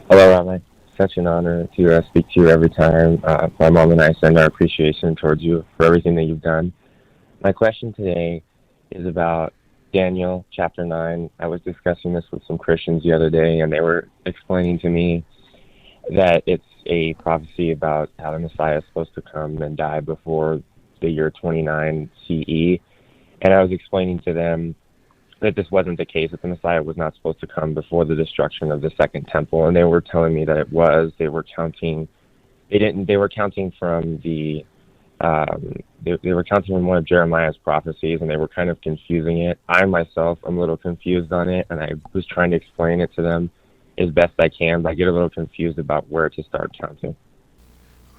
Hello, Rabbi. Such an honor to speak to you every time. My mom and I send our appreciation towards you for everything that you've done. My question today is about Daniel chapter 9. I was discussing this with some Christians the other day, and they were explaining to me that it's a prophecy about how the Messiah is supposed to come and die before the year 29 CE. And I was explaining to them that this wasn't the case, that the Messiah was not supposed to come before the destruction of the second temple. And they were telling me that it was. They were counting from they were counting from one of Jeremiah's prophecies, and they were kind of confusing it. I myself am a little confused on it, and I was trying to explain it to them as best I can, but I get a little confused about where to start counting.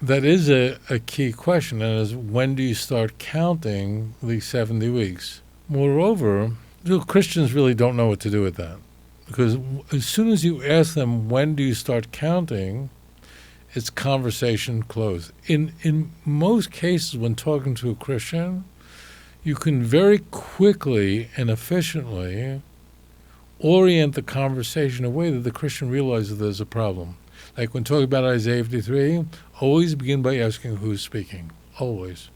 That is a key question, and is when do you start counting the 70 weeks? Moreover, Christians really don't know what to do with that, because as soon as you ask them when do you start counting, it's conversation closed. In most cases, when talking to a Christian, you can very quickly and efficiently orient the conversation in a way that the Christian realizes there's a problem. Like when talking about Isaiah 53, always begin by asking who's speaking. Always.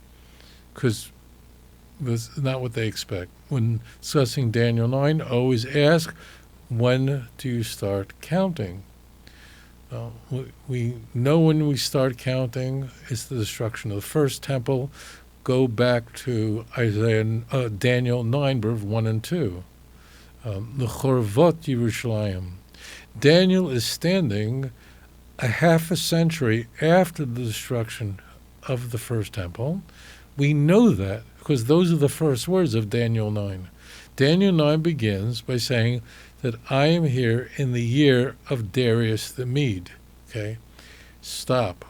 Because that's not what they expect. When discussing Daniel 9, always ask, when do you start counting? We know when we start counting, it's the destruction of the first temple. Go back to Daniel 9, verse 1 and 2. The Chorvot Yerushalayim. Daniel is standing a half a century after the destruction of the first temple. We know that because those are the first words of Daniel 9. Daniel 9 begins by saying that I am here in the year of Darius the Mede. Okay? Stop.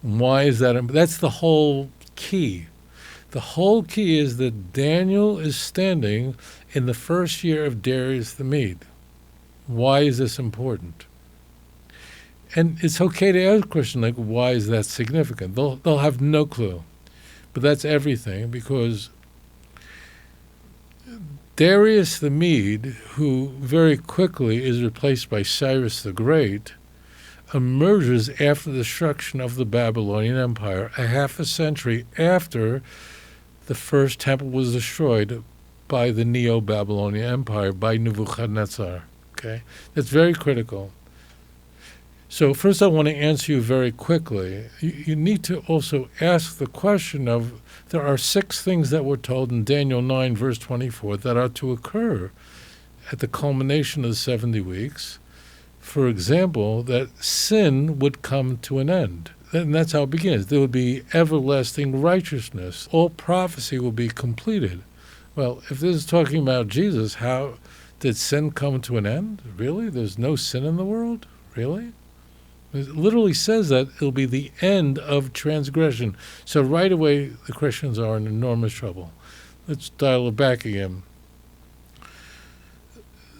Why is that? That's the whole key. The whole key is that Daniel is standing in the first year of Darius the Mede. Why is this important? And it's okay to ask a question like, why is that significant? They'll have no clue. But that's everything, because Darius the Mede, who very quickly is replaced by Cyrus the Great, emerges after the destruction of the Babylonian Empire, a half a century after the first temple was destroyed by the Neo-Babylonian Empire, by Nebuchadnezzar. Okay? That's very critical. So first I want to answer you very quickly. You need to also ask the question of, there are 6 things that we're told in Daniel 9, verse 24, that are to occur at the culmination of the 70 weeks. For example, that sin would come to an end. And that's how it begins. There would be everlasting righteousness. All prophecy will be completed. Well, if this is talking about Jesus, how did sin come to an end? Really? There's no sin in the world? Really? It literally says that it'll be the end of transgression. So right away, the Christians are in enormous trouble. Let's dial it back again.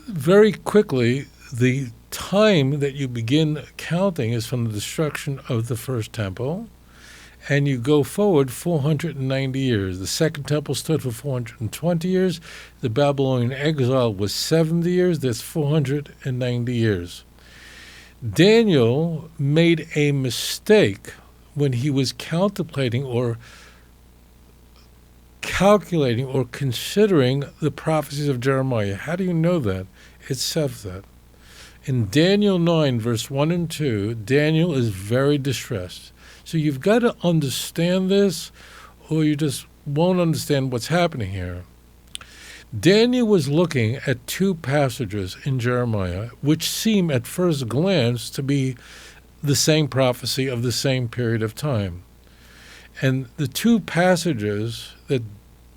Very quickly, the time that you begin counting is from the destruction of the first temple, and you go forward 490 years. The second temple stood for 420 years. The Babylonian exile was 70 years. That's 490 years. Daniel made a mistake when he was contemplating or calculating or considering the prophecies of Jeremiah. How do you know that? It says that. In Daniel 9, verse 1 and 2, Daniel is very distressed. So you've got to understand this, or you just won't understand what's happening here. Daniel was looking at 2 passages in Jeremiah which seem at first glance to be the same prophecy of the same period of time. And the 2 passages that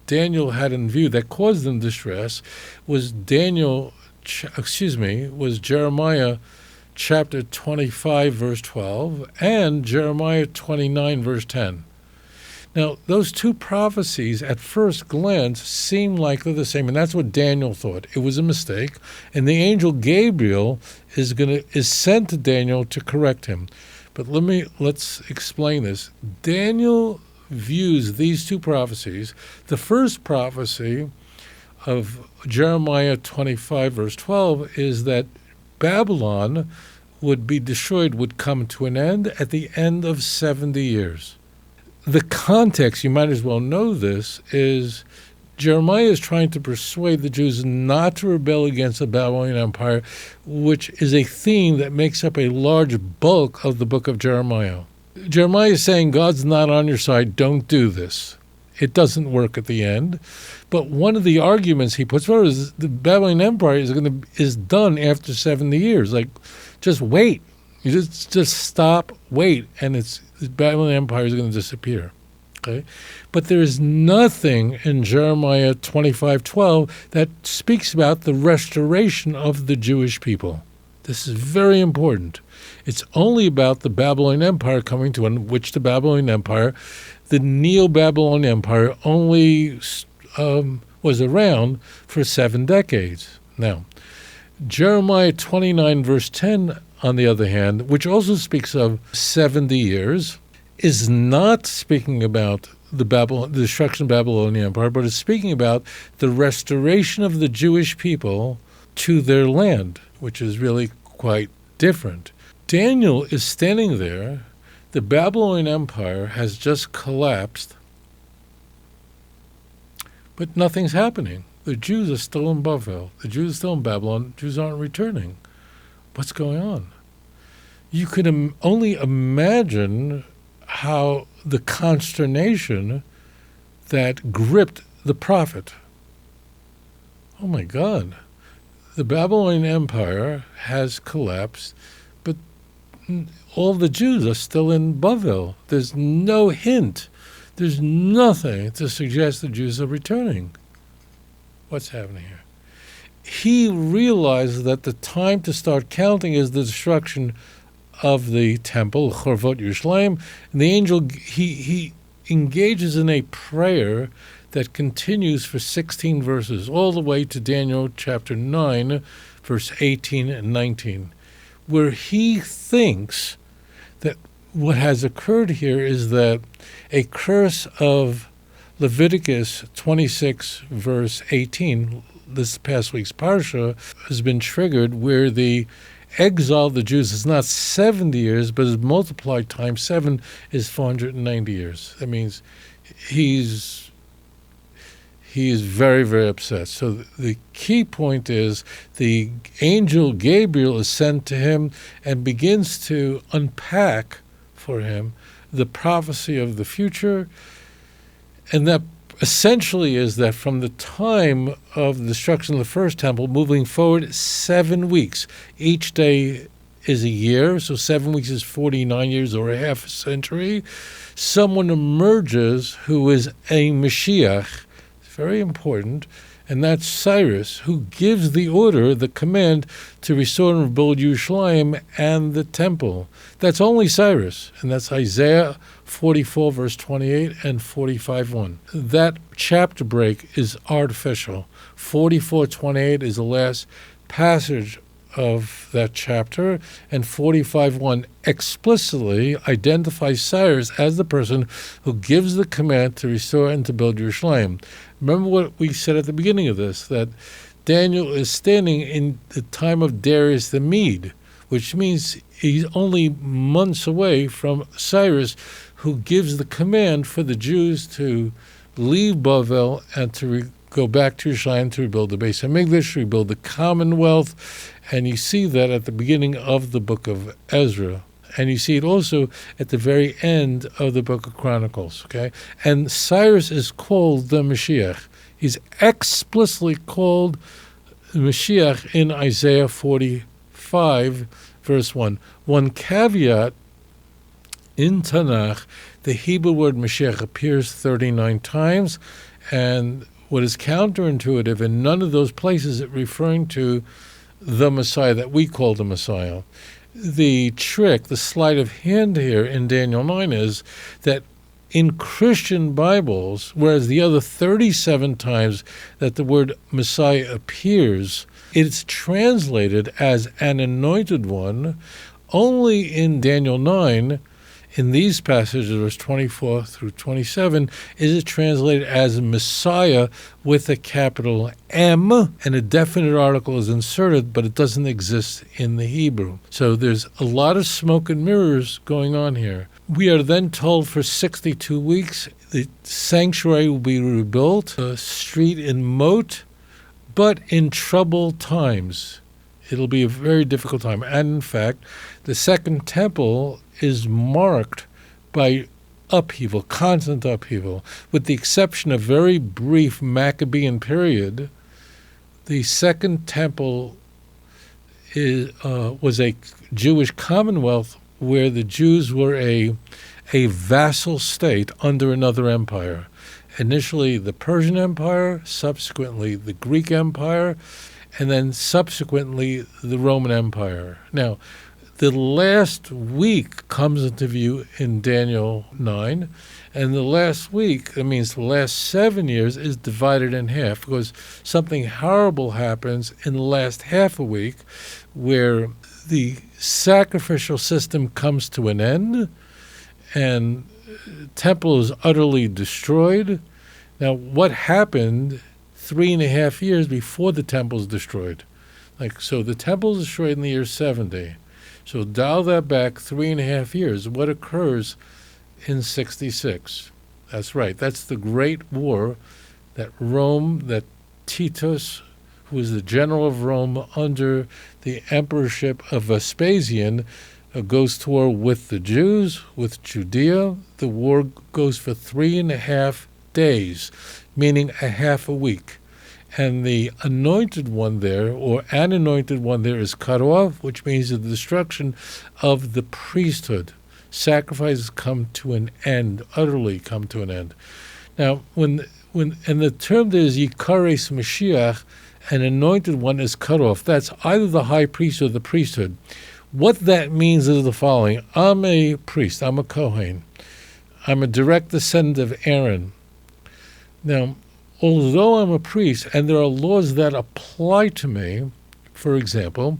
Daniel had in view that caused him distress was Jeremiah chapter 25, verse 12, and Jeremiah 29, verse 10. Now, those 2 prophecies at first glance seem like they're the same, and that's what Daniel thought. It was a mistake, and the angel Gabriel is sent to Daniel to correct him. But let's explain this. Daniel views these 2 prophecies. The first prophecy of Jeremiah 25, verse 12, is that Babylon would be destroyed would come to an end at the end of 70 years. The context, you might as well know this, is Jeremiah is trying to persuade the Jews not to rebel against the Babylonian Empire, which is a theme that makes up a large bulk of the book of Jeremiah. Jeremiah is saying, God's not on your side, don't do this. It doesn't work at the end. But one of the arguments he puts forward is the Babylonian Empire is done after 70 years. Like, just wait. You just stop, wait, and the Babylonian Empire is going to disappear. Okay? But there is nothing in Jeremiah 25:12 that speaks about the restoration of the Jewish people. This is very important. It's only about the Babylonian Empire coming to an end, which the Babylonian Empire, the Neo-Babylonian Empire, only was around for 7 decades. Now, Jeremiah 29 verse 10, on the other hand, which also speaks of 70 years, is not speaking about the destruction of the Babylonian Empire, but is speaking about the restoration of the Jewish people to their land, which is really quite different. Daniel is standing there. The Babylonian Empire has just collapsed, but nothing's happening. The Jews are still in Bavel. The Jews are still in Babylon. The Jews aren't returning. What's going on? You can only imagine how the consternation that gripped the prophet. Oh my God. The Babylonian Empire has collapsed, but all the Jews are still in Bavel. There's no hint. There's nothing to suggest the Jews are returning. What's happening here? He realizes that the time to start counting is the destruction of the temple, Chorvot Yerushalayim, and the angel, he engages in a prayer that continues for 16 verses, all the way to Daniel chapter 9, verse 18 and 19, where he thinks that what has occurred here is that a curse of Leviticus 26, verse 18, this past week's parsha, has been triggered, where the exile of the Jews is not 70 years, but is multiplied times 7 is 490 years. That means he is very, very upset. So the key point is the angel Gabriel is sent to him and begins to unpack for him the prophecy of the future, and that essentially is that from the time of the destruction of the first temple, moving forward 7 weeks. Each day is a year, so 7 weeks is 49 years or a half a century. Someone emerges who is a Mashiach. It's very important. And that's Cyrus, who gives the order, the command to restore and rebuild Yerushalayim and the temple. That's only Cyrus, and that's Isaiah 44, verse 28, and 45:1. That chapter break is artificial. 44:28 is the last passage of that chapter, and 45:1 explicitly identifies Cyrus as the person who gives the command to restore and to build Yerushalayim. Remember what we said at the beginning of this, that Daniel is standing in the time of Darius the Mede, which means he's only months away from Cyrus, who gives the command for the Jews to leave Bavel and to go back to Yerushalayim to rebuild the Beis HaMikdash, rebuild the Commonwealth. And you see that at the beginning of the book of Ezra. And you see it also at the very end of the book of Chronicles, okay? And Cyrus is called the Mashiach. He's explicitly called the Mashiach in Isaiah 45, verse 1. One caveat, in Tanakh, the Hebrew word Mashiach appears 39 times, and what is counterintuitive, in none of those places it referring to the Messiah that we call the Messiah. The trick, the sleight of hand here in Daniel 9 is that in Christian Bibles, whereas the other 37 times that the word Messiah appears, it's translated as an anointed one. Only in Daniel 9 in these passages, verse 24 through 27, is it translated as Messiah with a capital M, and a definite article is inserted, but it doesn't exist in the Hebrew. So there's a lot of smoke and mirrors going on here. We are then told for 62 weeks the sanctuary will be rebuilt, a street in Moat, but in troubled times. It'll be a very difficult time. And in fact, the second temple is marked by upheaval, constant upheaval. With the exception of very brief Maccabean period, the second temple was a Jewish commonwealth where the Jews were a vassal state under another empire. Initially the Persian Empire, subsequently the Greek Empire, and then subsequently the Roman Empire. Now, the last week comes into view in Daniel 9, and the last week, that means the last 7 years, is divided in half because something horrible happens in the last half a week where the sacrificial system comes to an end and temple is utterly destroyed. Now, what happened 3.5 years before the temple is destroyed? So the temple is destroyed in the year 70. So dial that back 3.5 years. What occurs in 66? That's right. That's the Great War that Titus, who was the general of Rome under the emperorship of Vespasian, goes to war with the Jews, with Judea. The war goes for 3.5 days, meaning a half a week. And the anointed one there, or an anointed one there, is cut off, which means the destruction of the priesthood. Sacrifices come to an end, utterly come to an end. Now, and the term there is Yikares Mashiach, an anointed one is cut off. That's either the high priest or the priesthood. What that means is the following. I'm a priest. I'm a Kohen. I'm a direct descendant of Aaron. Now, although I'm a priest and there are laws that apply to me, for example,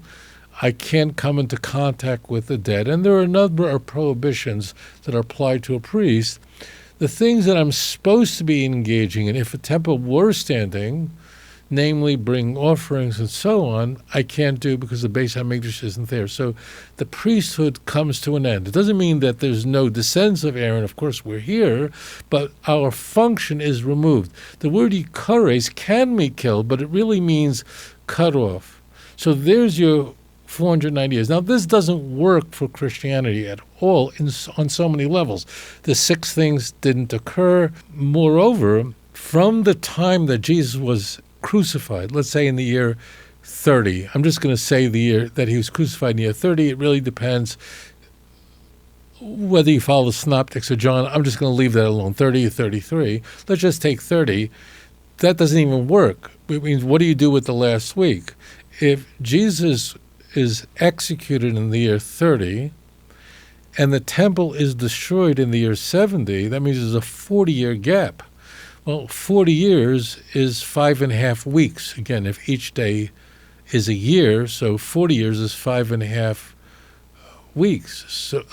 I can't come into contact with the dead, and there are a number of prohibitions that are applied to a priest, the things that I'm supposed to be engaging in, if a temple were standing, namely bring offerings and so on, I can't do because the Beis HaMikdash isn't there. So the priesthood comes to an end. It doesn't mean that there's no descendants of Aaron. Of course, we're here, but our function is removed. The word yikares can be killed, but it really means cut off. So there's your 490 years. Now, this doesn't work for Christianity at all on so many levels. The 6 things didn't occur. Moreover, from the time that Jesus was crucified, let's say in the year 30. I'm just going to say the year that he was crucified in the year 30. It really depends whether you follow the Synoptics or John. I'm just going to leave that alone, 30 or 33. Let's just take 30. That doesn't even work. It means, what do you do with the last week? If Jesus is executed in the year 30 and the temple is destroyed in the year 70, that means there's a 40-year gap. Well, 40 years is 5.5 weeks. Again, if each day is a year, so 40 years is 5.5 weeks. So,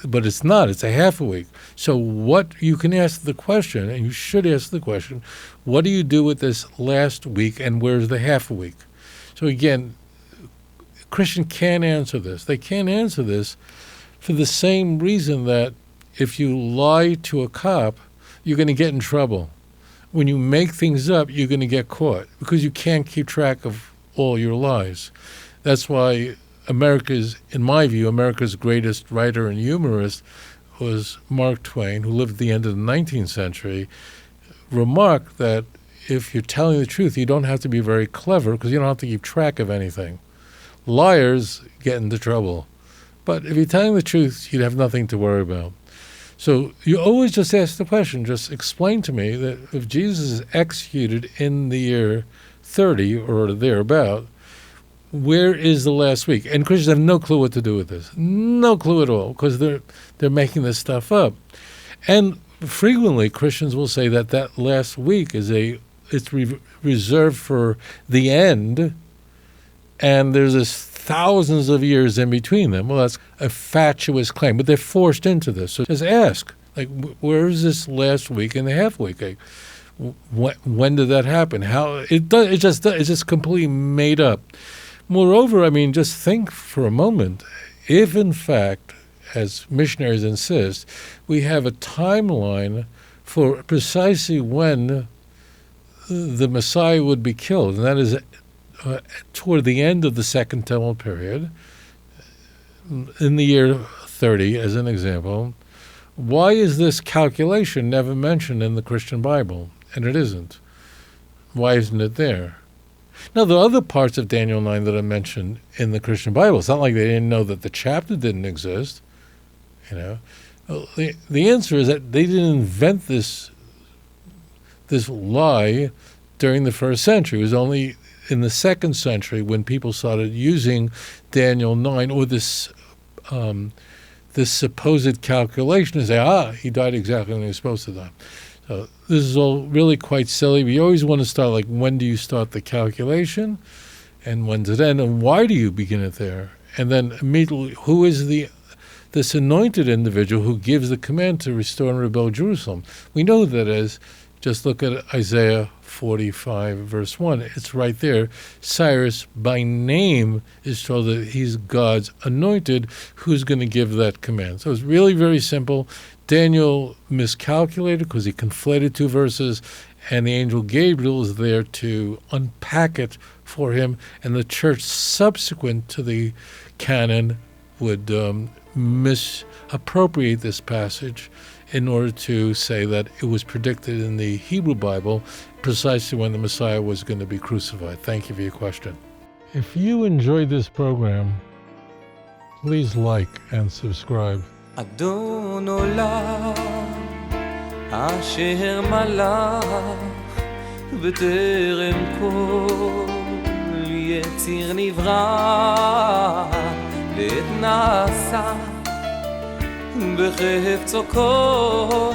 but it's not. It's a half a week. So what you can ask the question, and you should ask the question, what do you do with this last week, and where's the half a week? So again, a Christian can't answer this. They can't answer this for the same reason that if you lie to a cop, you're going to get in trouble. When you make things up, you're going to get caught because you can't keep track of all your lies. That's why in my view, America's greatest writer and humorist was Mark Twain, who lived at the end of the 19th century, remarked that if you're telling the truth, you don't have to be very clever because you don't have to keep track of anything. Liars get into trouble. But if you're telling the truth, you'd have nothing to worry about. So you always just ask the question, just explain to me that if Jesus is executed in the year 30 or thereabout, where is the last week? And Christians have no clue what to do with this. No clue at all, because they're making this stuff up. And frequently Christians will say that last week is reserved for the end, and there's this thousands of years in between them. Well, that's a fatuous claim, but they're forced into this. So just ask, like, where is this last week and a half week? Like, when did that happen? How it's just completely made up. Moreover, I mean, just think for a moment, if in fact, as missionaries insist, we have a timeline for precisely when the Messiah would be killed, and that is toward the end of the Second Temple period, in the year 30, as an example. Why is this calculation never mentioned in the Christian Bible? And it isn't. Why isn't it there? Now, there are other parts of Daniel 9 that are mentioned in the Christian Bible. It's not like they didn't know that the chapter didn't exist. Well, the answer is that they didn't invent this lie during the first century. It was only in the second century when people started using Daniel 9 or this supposed calculation to say, he died exactly when he was supposed to die. So this is all really quite silly. We always want to start, like, when do you start the calculation? And when does it end? And why do you begin it there? And then immediately, who is this anointed individual who gives the command to restore and rebuild Jerusalem? We know that as, just look at Isaiah 45, verse 1. It's right there. Cyrus, by name, is told that he's God's anointed who's going to give that command. So it's really very simple. Daniel miscalculated because he conflated two verses, and the angel Gabriel is there to unpack it for him, and the church subsequent to the canon would misappropriate this passage in order to say that it was predicted in the Hebrew Bible precisely when the Messiah was going to be crucified. Thank you for your question. If you enjoyed this program, please like and subscribe. אדון עולם אשר מלך בטרם כל יציר נברא לעת נעשה בחפצו כל